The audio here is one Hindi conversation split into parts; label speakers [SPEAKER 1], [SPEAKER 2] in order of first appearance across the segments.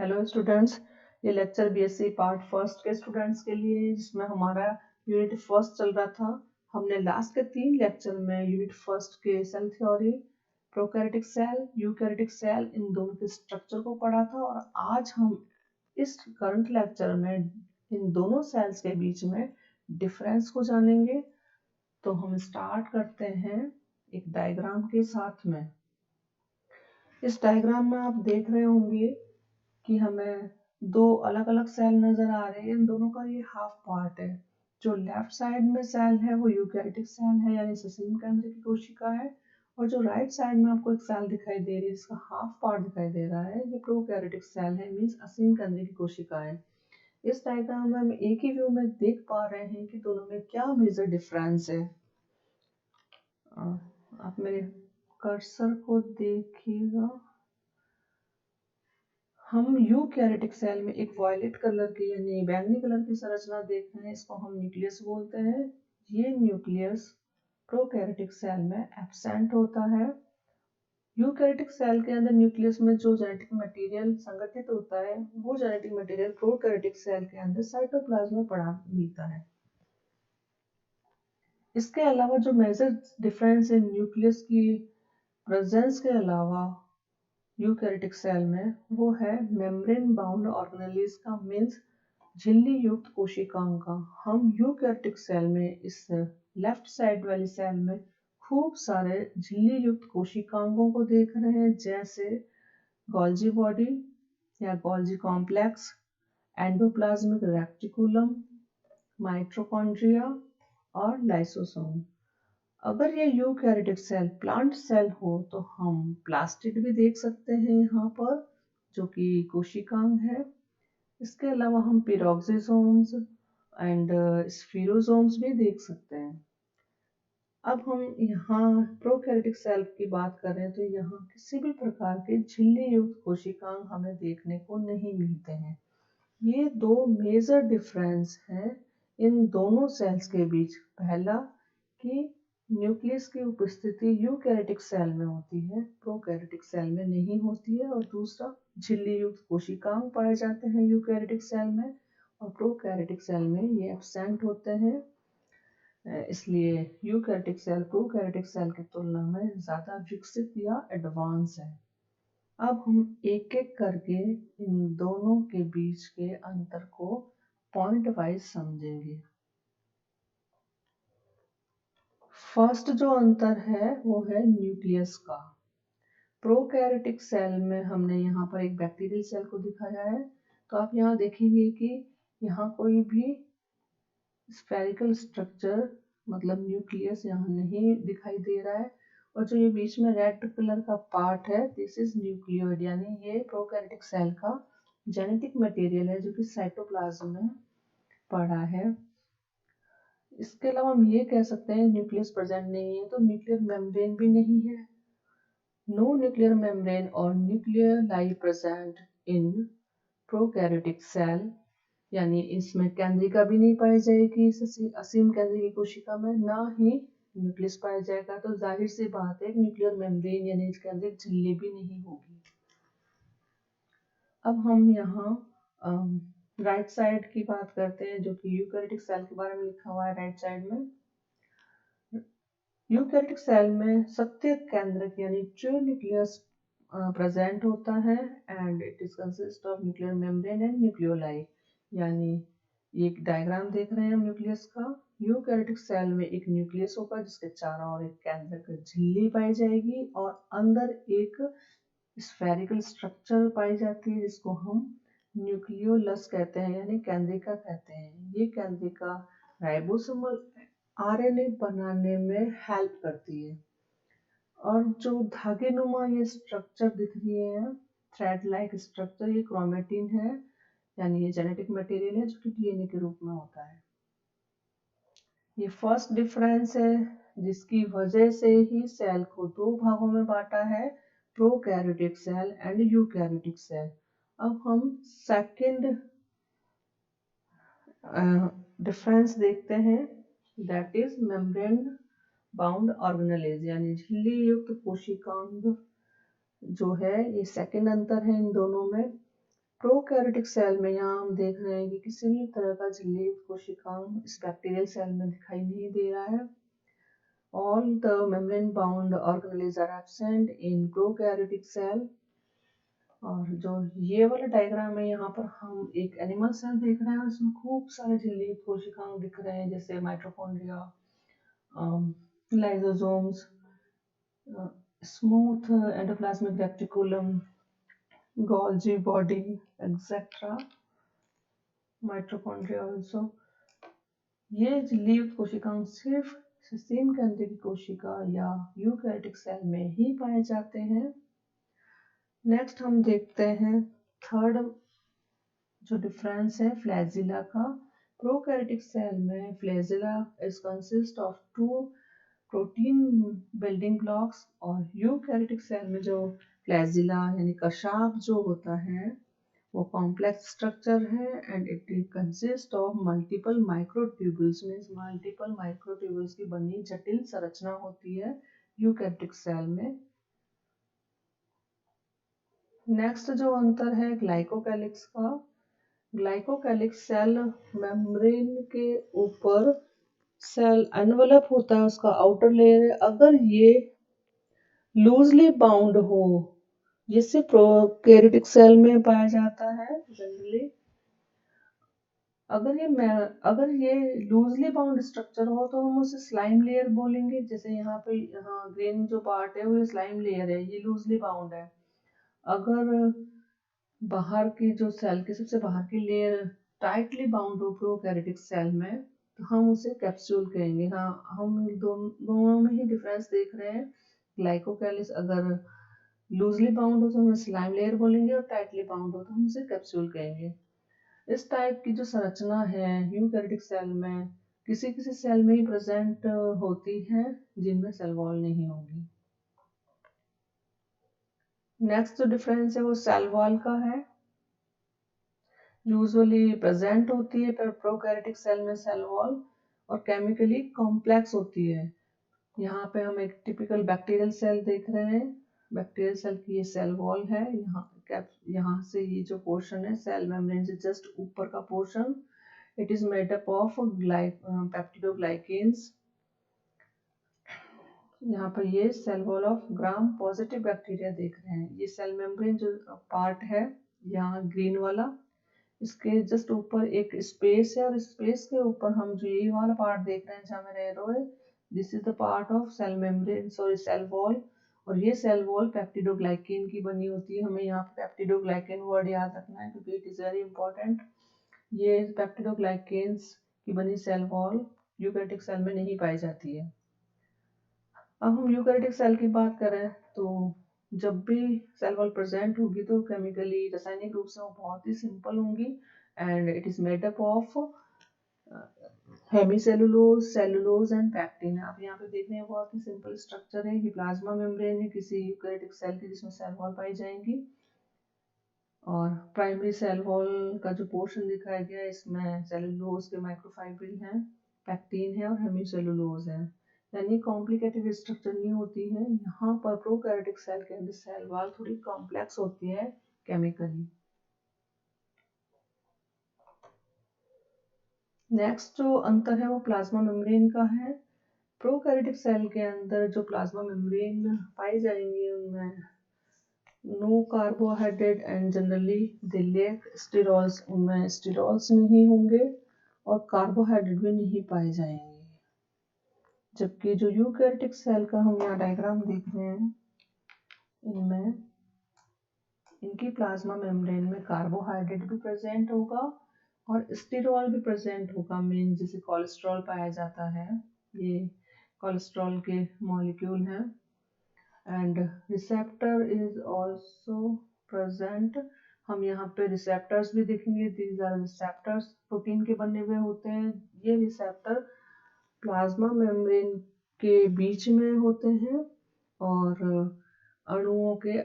[SPEAKER 1] हेलो स्टूडेंट्स, ये लेक्चर बीएससी पार्ट फर्स्ट के स्टूडेंट्स के लिए है, जिसमें हमारा यूनिट फर्स्ट चल रहा था। हमने लास्ट के 3 लेक्चर में यूनिट फर्स्ट के cell theory, prokaryotic cell, eukaryotic cell, इन दोनों के स्ट्रक्चर को पढ़ा था। और आज हम इस करंट लेक्चर में इन दोनों सेल्स के बीच में डिफरेंस को जानेंगे। तो हम स्टार्ट करते हैं एक डायग्राम के साथ में। इस डायग्राम में आप देख रहे होंगे कि हमें दो अलग अलग सेल नजर आ रहे हैं। इन दोनों का ये हाफ पार्ट है। जो लेफ्ट साइड में सेल है वो यूकैरियोटिक सेल है, यानी ससीम केंद्र की कोशिका है। और जो राइट साइड में आपको एक सेल दिखाई दे रही है, इसका हाफ पार्ट दिखाई दे रहा है, ये प्रोकैरियोटिक सेल है, मींस असीम केंद्र की कोशिका है। इस डायग्राम में हम एक ही व्यू में देख पा रहे हैं कि दोनों में क्या मेजर डिफरेंस है। आप मेरे कर्सर को देखिएगा। हम यूकैरियोटिक सेल में एक वायलेट कलर की यानी बैंगनी कलर की संरचना देख रहे हैं, इसको हम न्यूक्लियस बोलते हैं। ये न्यूक्लियस प्रोकैरियोटिक सेल में एब्सेंट होता है। यूकैरियोटिक सेल के अंदर न्यूक्लियस में जो जेनेटिक मटेरियल संगठित होता है, वो जेनेटिक मटेरियल प्रोकैरियोटिक सेल के अंदर साइटोप्लाज्म में पड़ा मिलता है। इसके अलावा जो मेजर डिफरेंस है न्यूक्लियस की प्रेजेंस के अलावा यूकैरियोटिक सेल में, वो है मेम्ब्रेन बाउंड ऑर्गेनेलिज का, मीन्स झिल्ली युक्त कोशिकाओं का। हम यूकैरियोटिक सेल में इस लेफ्ट साइड वाली सेल में खूब सारे झिल्ली युक्त कोशिकाओं को देख रहे हैं, जैसे गोल्जी बॉडी या Golgi complex, endoplasmic reticulum, mitochondria और लाइसोसोम। अगर ये यूकैरियोटिक सेल प्लांट सेल हो तो हम प्लास्टिड भी देख सकते हैं यहाँ पर, जो कि कोशिकांग है। इसके अलावा हम पेरोक्सिसोम्स एंड स्फीरोसोम्स भी देख सकते हैं। अब हम यहाँ प्रोकैरियोटिक सेल की बात करें तो यहाँ किसी भी प्रकार के झिल्ली युक्त कोशिकांग हमें देखने को नहीं मिलते हैं। ये दो मेजर डिफरेंस हैं इन दोनों सेल्स के बीच। पहला कि न्यूक्लियस की उपस्थिति यूकैरियोटिक सेल में होती है, प्रोकैरियोटिक सेल में नहीं होती है। और दूसरा, झिल्ली युक्त कोशिकांग पाए जाते हैं यूकैरियोटिक सेल में, और प्रोकैरियोटिक सेल में ये एब्सेंट होते हैं। इसलिए यूकैरियोटिक सेल प्रोकैरियोटिक सेल की तुलना में ज़्यादा विकसित या एडवांस है। अब हम एक एक करके इन दोनों के बीच के अंतर को पॉइंट वाइज समझेंगे। फर्स्ट जो अंतर है वो है न्यूक्लियस का। प्रोकैरियोटिक सेल में हमने यहाँ पर एक बैक्टीरियल सेल को दिखाया है, तो आप यहाँ देखेंगे कि यहाँ कोई भी स्फेरिकल स्ट्रक्चर मतलब न्यूक्लियस यहाँ नहीं दिखाई दे रहा है। और जो ये बीच में रेड कलर का पार्ट है, दिस इज न्यूक्लियोइड, यानी ये प्रोकैरियोटिक सेल का जेनेटिक मटेरियल है जो कि साइटोप्लाज्म में पड़ा है। इसके अलावा हम ये कह सकते हैं न्यूक्लियस प्रेजेंट नहीं है, तो न्यूक्लियर मेम्ब्रेन भी नहीं है। नो न्यूक्लियर मेम्ब्रेन और न्यूक्लियलाई प्रेजेंट इन प्रोकैरियोटिक सेल, यानी इसमें केंद्रिका भी नहीं पाई जाएगी असीम केंद्र की कोशिका में, ना ही न्यूक्लियस पाया जाएगा। तो जाहिर सी बात है न्यूक्लियर मेम्ब्रेन यानी केंद्रिक झिल्ली भी नहीं होगी। अब हम यहाँ राइट साइड की बात करते हैं, जो कि यूकैरियोटिक सेल के बारे में लिखा हुआ है राइट साइड में। यूकैरियोटिक सेल में सत्य केंद्र यानी ट्रू न्यूक्लियस प्रेजेंट होता है, and it is consist of nuclear membrane and nucleoli. यानी ये एक डायग्राम देख रहे हैं हम न्यूक्लियस का। यूकैरियोटिक सेल में एक न्यूक्लियस होगा जिसके चारों ओर एक केंद्र की झिल्ली पाई जाएगी, और अंदर एक स्फेरिकल स्ट्रक्चर पाई जाती है जिसको हम न्यूक्लियोलस कहते हैं, यानी केंद्रिका कहते हैं। ये केंद्रिका राइबोसोमल आरएनए बनाने में हेल्प करती है। और जो धागे नुमा ये स्ट्रक्चर दिख रही है, थ्रेड लाइक स्ट्रक्चर, ये क्रोमेटिन है, यानी ये जेनेटिक मटेरियल है जो कि डीएनए के रूप में होता है। ये फर्स्ट डिफरेंस है जिसकी वजह से ही सेल को दो भागों में बांटा है, prokaryotic cell and eukaryotic cell. अब हम सेकंड डिफरेंस देखते हैं, that is membrane bound organelles, यानी झिल्ली युक्त कोशिकांग जो है। ये सेकंड अंतर है इन दोनों में। प्रोकैरियोटिक सेल में यहाँ हम देख रहे हैं कि किसी भी तरह का झिल्ली कोशिकांग इस बैक्टीरियल सेल में दिखाई नहीं दे रहा है। All the membrane-bound organelles are absent in prokaryotic cell। और जो ये वाला डायग्राम है, यहाँ पर हम एक एनिमल सेल देख रहे हैं, उसमें खूब सारे झिल्ली कोशिकांग दिख रहे हैं, जैसे mitochondria, lysosomes, smooth endoplasmic reticulum, Golgi body, etcetera, mitochondria also. ये झिल्ली कोशिकांग सिर्फ सिस्टीन के अंदर की कोशिका या यूकैरियोटिक सेल में ही पाए जाते हैं। नेक्स्ट हम देखते हैं थर्ड जो डिफरेंस है फ्लैजिला का। प्रोकैरियोटिक सेल में flagella is consist of 2 protein building blocks, और यूकैरियोटिक सेल में जो फ्लैजिला यानी कशाप जो होता है वो कॉम्प्लेक्स स्ट्रक्चर है and it consist of multiple microtubules. Means multiple microtubules की बनी जटिल संरचना होती है यूकैरियोटिक सेल में। नेक्स्ट जो अंतर है ग्लाइकोकैलिक्स का। ग्लाइकोकैलिक्स सेल मेम्ब्रेन के ऊपर सेल एनवलप होता है, उसका आउटर लेयर है। अगर ये लूजली बाउंड हो, जिससे प्रोकैरियोटिक सेल में पाया जाता है जनरली। अगर ये लूजली बाउंड स्ट्रक्चर हो तो हम उसे स्लाइम लेयर बोलेंगे। जैसे यहाँ पे ग्रीन जो पार्ट है वो स्लाइम लेयर है, ये लूजली बाउंड है। अगर बाहर की जो सेल की सबसे बाहर की लेयर टाइटली बाउंड हो प्रोकैरियोटिक सेल में तो हम उसे कैप्सूल कहेंगे। हाँ, हम दोनों में ही डिफरेंस देख रहे हैं। ग्लाइकोकैलिक्स अगर लूजली बाउंड हो तो हम स्लाइम लेयर बोलेंगे, और टाइटली बाउंड हो तो हम उसे कैप्सूल कहेंगे। इस टाइप की जो संरचना है यूकैरियोटिक सेल में किसी किसी सेल में ही प्रेजेंट होती है जिनमें सेल वॉल नहीं होगी। नेक्स्ट जो डिफरेंस है वो सेल वॉल का है। यूजुअली प्रेजेंट होती है पर प्रोकैरियोटिक सेल में सेल वॉल और केमिकली कॉम्प्लेक्स होती है। यहाँ पे हम एक टिपिकल बैक्टीरियल सेल देख रहे हैं। बैक्टीरियल सेल की ये सेल वॉल है। यहाँ से ये जो पोर्शन है सेल मेम्ब्रेन से जस्ट ऊपर का portion, it is made up of peptidoglycans. यहाँ पर ये cell wall of gram positive bacteria देख रहे हैं। ये सेल मेम्ब्रेन जो पार्ट है यहाँ ग्रीन वाला, इसके जस्ट ऊपर एक स्पेस है, और स्पेस के ऊपर हम जो ये वाला पार्ट देख रहे हैं जहाँ मेरा एरो है, this is the part of cell membrane, sorry cell wall. और ये सेल वॉल पेप्टिडोग्लाइकेन की बनी होती है। हमें यहाँ पे पेप्टिडोग्लाइकेन वर्ड याद रखना है क्योंकि इट इज वेरी इंपॉर्टेंट। ये पेप्टिडोग्लाइकेन्स की बनी सेल वॉल यूकैरियोटिक सेल में नहीं पाई जाती है। अब हम यूकैरियोटिक सेल की बात करें तो जब भी सेल वॉल प्रेजेंट होगी तो केमिकली रासायनिक रूप से वो बहुत ही सिंपल होंगी and it is made up of hemicellulose, cellulose and pectin. आप यहाँ पे देख रहे हैं बहुत ही सिंपल स्ट्रक्चर है। ये प्लाज्मा मेम्ब्रेन है किसी यूकैरियोटिक सेल की जिसमें सेल वॉल पाई जाएंगी। और प्राइमरी सेल वॉल का जो पोर्शन दिखाया गया है इसमें सेलुलोज के माइक्रोफाइब्रिल हैं, पैक्टिन है और हेमीसेलुलोज है। यानी कॉम्प्लिकेटेड स्ट्रक्चर नहीं होती है। यहाँ पर प्रोकैरियोटिक सेल के अंदर सेल वॉल थोड़ी कॉम्प्लेक्स होती है केमिकली। नेक्स्ट जो अंतर है वो प्लाज्मा मेम्ब्रेन का है। प्रोकैरियोटिक सेल के अंदर जो प्लाज्मा मेम्ब्रेन पाई जाएंगी उनमें no carbohydrate and generally they lack sterols, उनमें स्टेरॉल्स नहीं होंगे और कार्बोहाइड्रेट भी नहीं पाए जाएंगे। जबकि जो यूकैरियोटिक सेल का हम यहाँ डायग्राम देख रहे हैं इनमें इनकी प्लाज्मा मेम्ब्रेन में कार्बोहाइड्रेट भी प्रेजेंट होगा और स्टेरॉल भी प्रेजेंट होगा। मीन जैसे कोलेस्ट्रॉल पाया जाता है, ये कोलेस्ट्रॉल के मॉलिक्यूल हैं। And receptor is also present. हम यहाँ पे रिसेप्टर्स भी देखेंगे। दीज आर रिसेप्टर्स प्रोटीन के बने हुए होते हैं। ये रिसेप्टर प्लाज्मा मेम्ब्रेन के बीच में होते हैं और अणुओं के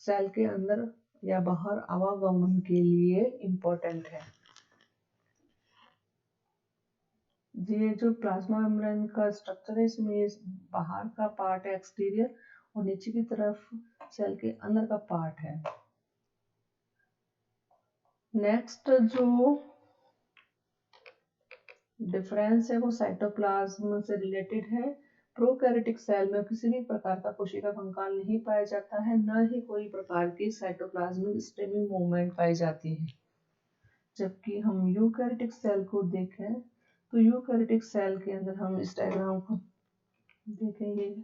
[SPEAKER 1] सेल के अंदर या बाहर आवागमन के लिए इम्पोर्टेंट है। ये जो प्लाज्मा मेम्ब्रेन का स्ट्रक्चर है इसमें बाहर का पार्ट है एक्सटीरियर और नीचे की तरफ सेल के अंदर का पार्ट है। नेक्स्ट जो डिफरेंस है वो साइटोप्लाज्म से रिलेटेड है। प्रोकैरियोटिक सेल में किसी भी प्रकार का कोशिका कंकाल नहीं पाया जाता है, न ही कोई प्रकार की साइटोप्लाज्मिक स्ट्रीमिंग मूवमेंट पाई जाती है। जबकि हम यूकैरियोटिक सेल को देखें तो यूकैरियोटिक सेल के अंदर हम इस डायग्राम को देखेंगे,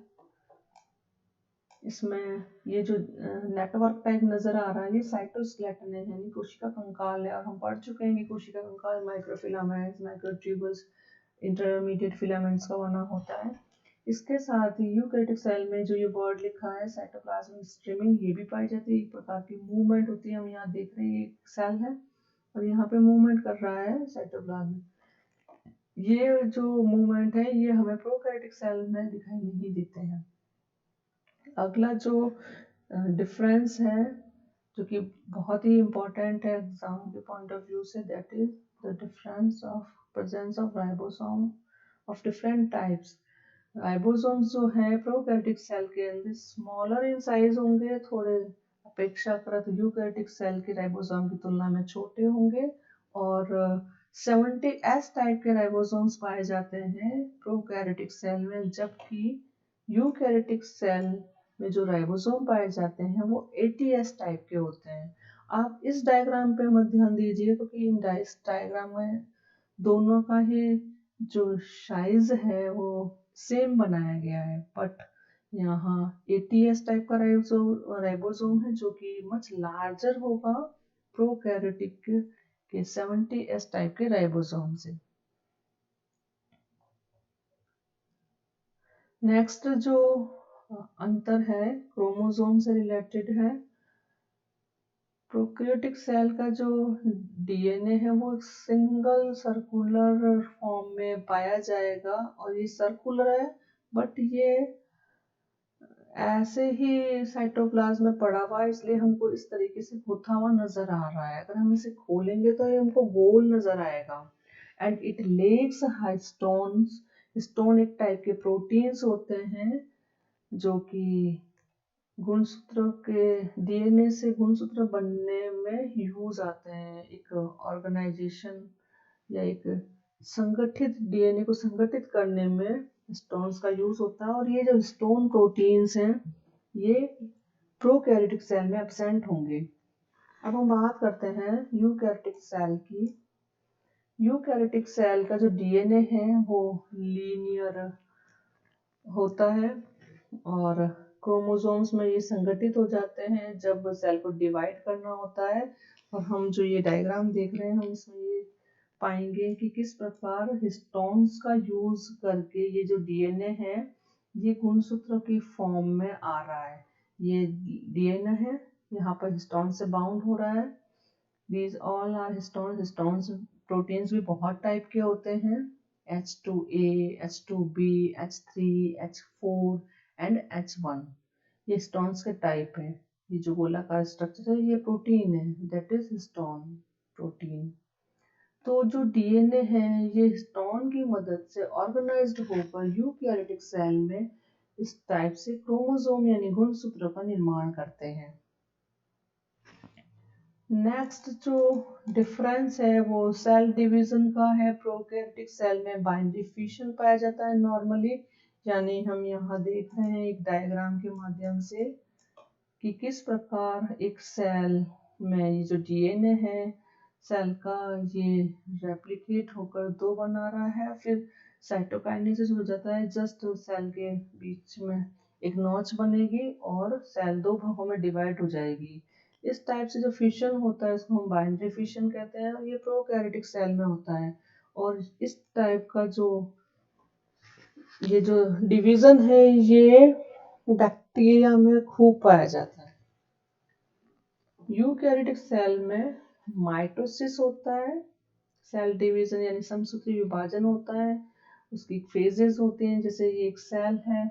[SPEAKER 1] इसमें ये जो नेटवर्क टाइप नजर आ रहा है ये साइटोस्केलेटन है, यानी कोशिका कंकाल है। और हम पढ़ चुके हैं कि कोशिका कंकाल माइक्रोफिलामेंट्स, माइक्रोट्यूबुल्स, इंटरमीडिएट फिलामेंट्स का बना होता है। इसके साथ ही यूकैरियोटिक सेल में जो ये वर्ड लिखा है साइटोप्लाज्मिक स्ट्रीमिंग, ये भी पाई जाती है। एक प्रकार की मूवमेंट होती है। हम यहाँ देख रहे हैं एक सेल है और यहाँ पे मूवमेंट कर रहा है साइटोप्लाज्म। ये जो मूवमेंट है ये हमें प्रोकैरियोटिक सेल में दिखाई नहीं देते हैं। अगला जो डिफरेंस है जो कि बहुत ही इम्पोर्टेंट है एग्जाम के पॉइंट ऑफ व्यू से, that is the difference of presence of ribosome of different types. Ribosomes जो है प्रोकैरियोटिक सेल के अंदर स्मॉलर इन साइज होंगे, थोड़े अपेक्षाकृत यूकैरियोटिक सेल के राइबोसोम की तुलना में छोटे होंगे। और 70S टाइप के राइबोसोम्स पाए जाते हैं प्रोकैरियोटिक सेल में, जबकि यूकैरियोटिक सेल में जो राइबोसोम पाए जाते हैं वो 80S टाइप के होते हैं। आप इस डायग्राम पे मत ध्यान दीजिए क्योंकि इन डायग्राम में दोनों का ही जो साइज है वो सेम बनाया गया है, बट यहाँ 80S टाइप का राइबोसोम है जो कि मच लार्जर होगा प्रोकैरियोटिक के 70S टाइप के राइबोसोम से। नेक्स्ट जो अंतर है क्रोमोसोम से रिलेटेड है। प्रोकैरियोटिक सेल का जो डीएनए है वो सिंगल सर्कुलर फॉर्म में पाया जाएगा और ये सर्कुलर है, बट ये ऐसे ही साइटोप्लाज्म में पड़ा हुआ है, इसलिए हमको इस तरीके से गुथा हुआ नजर आ रहा है। अगर हम इसे खोलेंगे तो ये हमको गोल नजर आएगा। And it lacks stones, stone एक टाइप के प्रोटीन्स होते हैं जो कि गुणसूत्र के डीएनए से गुणसूत्र बनने में यूज आते हैं। एक ऑर्गेनाइजेशन या एक संगठित डीएनए को संगठित करने में स्टोन्स का यूज होता है। और ये जो स्टोन प्रोटीन्स हैं ये प्रोकैरियोटिक सेल में एब्सेंट होंगे। अब हम बात करते हैं यूकैरियोटिक सेल की। यूकैरियोटिक सेल का जो डीएनए है वो लीनियर होता है और क्रोमोसोम्स में ये संगठित हो जाते हैं जब सेल को डिवाइड करना होता है। और हम जो ये डायग्राम देख रहे हैं हम इसमें ये पाएंगे कि किस प्रकार हिस्टोन्स का यूज करके ये जो डीएनए है ये गुणसूत्र की फॉर्म में आ रहा है। ये डीएनए है, यहाँ पर हिस्टोन से बाउंड हो रहा है। These all are histones. Histones proteins भी बहुत टाइप के होते हैं, H2A, H2B, H3, H4 and H1। ये हिस्टोन्स के टाइप है। ये जो गोलाकार स्ट्रक्चर है ये प्रोटीन है, दैट इज हिस्टोन प्रोटीन। तो जो डीएनए है ये हिस्टोन की मदद से ऑर्गेनाइज्ड होकर यूकैरियोटिक सेल में इस टाइप से क्रोमोसोम यानी गुणसूत्र का निर्माण करते हैं। नेक्स्ट जो डिफरेंस है वो सेल डिवीजन का है। प्रोकैरियोटिक सेल में बाइनरी फिशन पाया जाता है नॉर्मली, यानी हम यहाँ देख रहे हैं एक डायग्राम के माध्यम से कि किस प्रकार एक सेल में ये जो डीएनए है सेल का ये रेप्लिकेट होकर दो बना रहा है। फिर साइटोकाइनेसिस हो जाता है, जस्ट सेल के बीच में एक नॉच बनेगी और सेल दो भागों में डिवाइड हो जाएगी। इस टाइप से जो फिशन होता है इसको हम बाइनरी फिशन कहते हैं और ये प्रोकैरियोटिक सेल में होता है। और इस टाइप का ये जो डिवीजन है ये बैक्टीरिया में खूब पाया जाता है। यूकैरियोटिक सेल में माइटोसिस होता है, सेल डिवीजन यानी समसूत्री विभाजन होता है। उसकी फेजेस होते हैं, जैसे ये एक सेल है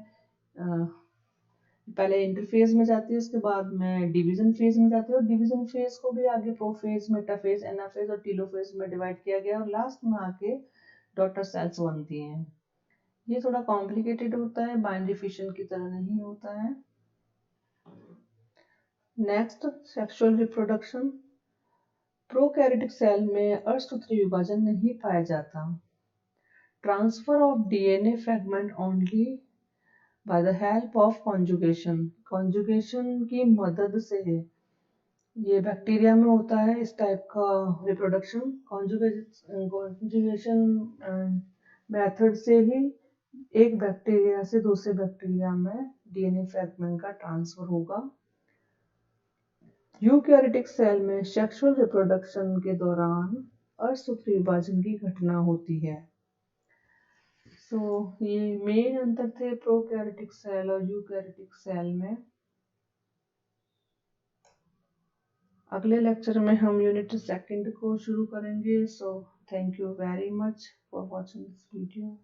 [SPEAKER 1] पहले इंटरफेज में जाती है, उसके बाद में डिवीजन फेज में जाती है और डिवीजन फेज को भी आगे प्रोफेज, मेटाफेज, एनाफेज और टीलोफेज में डिवाइड किया गया और लास्ट में आके डॉटर सेल्स बनती हैं। ये थोड़ा कॉम्प्लिकेटेड होता है, बाइनरी फिशन की तरह नहीं होता है। Next sexual reproduction. Prokaryotic cell में असूत्री विभाजन नहीं पाया जाता। Transfer of DNA fragment only by the help of conjugation. Conjugation की मदद से ये बैक्टीरिया में होता है इस टाइप का रिप्रोडक्शन। कॉन्जुगेशन मेथड से ही एक बैक्टीरिया से दूसरे बैक्टीरिया में डीएनए फ्रेगमेंट का ट्रांसफर होगा। यूकैरियोटिक सेल में सेक्सुअल रिप्रोडक्शन के दौरान असूत्री विभाजन की घटना होती है। ये मेन अंतर थे प्रोकैरियोटिक सेल और यूकैरियोटिक सेल में। अगले लेक्चर में हम यूनिट सेकंड को शुरू करेंगे। Thank you very much for watching this video.